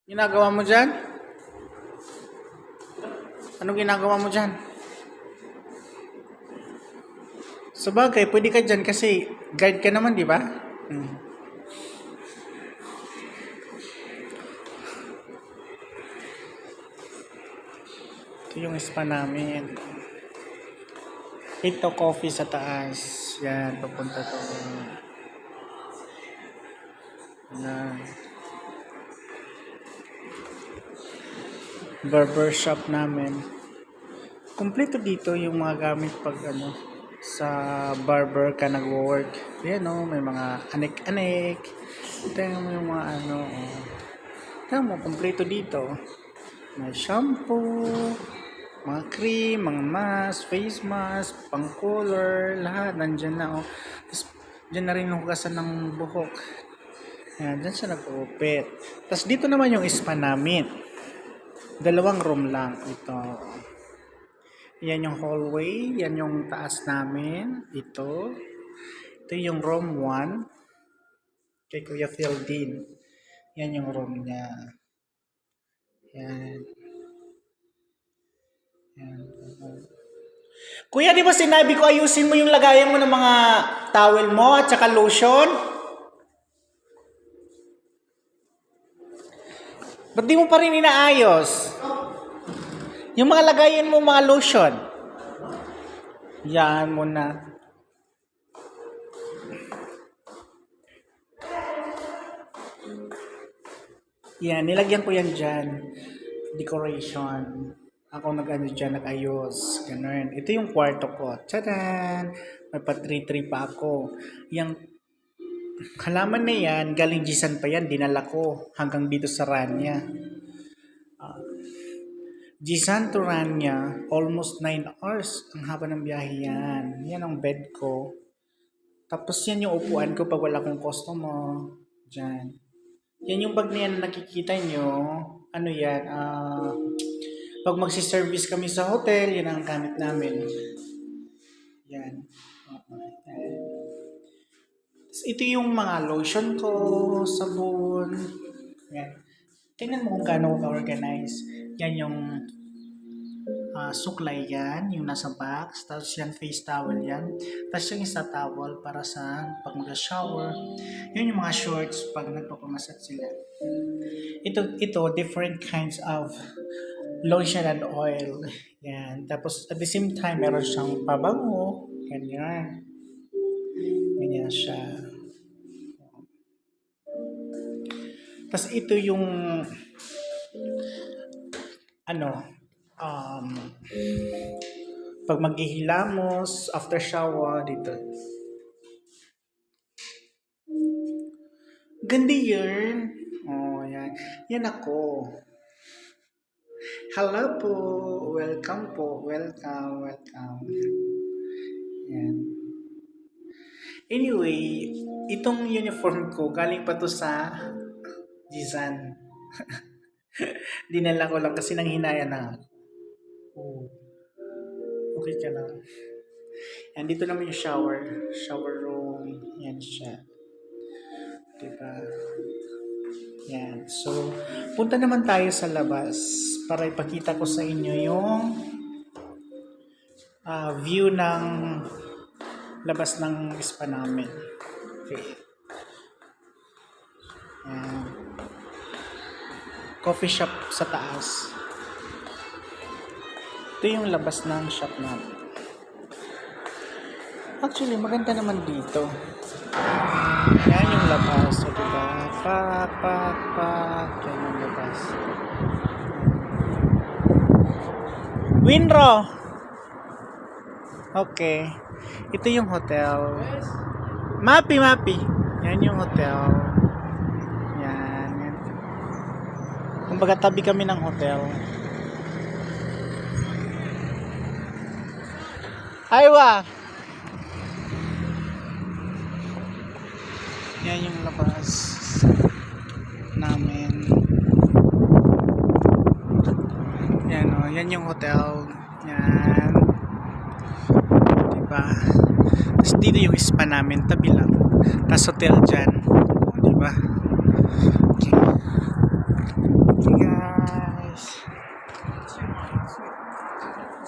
Ginagawa mo dyan? Anong ginagawa mo dyan? Sabagay, pwede ka dyan kasi guide ka naman, di ba? Hmm. Ito yung spa namin. Ito coffee sa taas. Yan, papunta to. Yan. Barber shop namin. Kompleto dito yung mga gamit pag sa barber ka nagwo-work. Yan may mga anek-anek. Tingnan mo yung mga Tingnan mo, kompleto dito. May shampoo, mga cream, mga mask, face mask, pang color, lahat nandyan na Tapos dyan na rin yung hugasan ng buhok. Yan, dyan siya nag-upit. Tapos dito naman yung spa namin. 2 room lang ito. Yan yung hallway, yan yung taas namin. Ito yung room 1 kay Kuya Fieldin. Yan yung room niya. Yan. Kuya, di ba sinabi ko ayusin mo yung lagayan mo ng mga towel mo at saka lotion? Ba't di mo pa rin inaayos? Yung mga lagayan mo, mga lotion. Yan mo na. Yan, nilagyan ko yan dyan. Decoration. Ako dyan, nag-ayos. Ganun. Ito yung kwarto ko. Tadaan! May pa-3-3 pa ako. Yung halaman na yan, galing Jisan pa yan. Dinala ko hanggang dito sa Rania. Jisan to Rania, almost 9 hours. Ang haba ng biyahe yan. Yan ang bed ko. Tapos yan yung upuan ko pag wala akong customer. Dyan. Yan yung bag na yan na nakikita nyo. Ano yan? Pag magsiservice kami sa hotel, yan ang gamit namin. Yan. Ito yung mga lotion ko, sabon. Yan. Tingnan mo kung gaano ka-organize. Yan yung suklay yan, yung nasa box. Tapos yan, face towel yan. Tapos yung isa towel para sa pag mag-shower. Yan yung mga shorts pag nagpapamasat sila. Ito, different kinds of lotion and oil. Yan. Tapos at the same time, meron siyang pabango. Ganyan. Ganyan siya. Tapos ito yung pag maghihilamos after shower dito. Ganda yun. Yan. Yan ako. Hello po. Welcome po. Welcome. Yan. Anyway, itong uniform ko, galing pa to sa Jisan. Dinala ko lang kasi nanghinaya na. Okay ka lang. Yan, dito naman yung shower room. Yan siya. Diba? Yan. So, punta naman tayo sa labas para ipakita ko sa inyo yung view ng labas ng spa namin. Okay. Yan. Coffee shop sa taas. Ito yung labas ng shop namin. Actually, maganda naman dito. Yan yung labas. So, diba? Pak. Yan yung labas. Winro! Okay. Ito yung hotel. Mapi. Yan yung hotel. Yan. Kumbaga tabi kami ng hotel. Aywa! Yan yung labas namin. Yan yan yung hotel. Yan. Diba? Tapos dito yung spa namin, tabi lang. Tapos hotel dyan. Diba? Okay.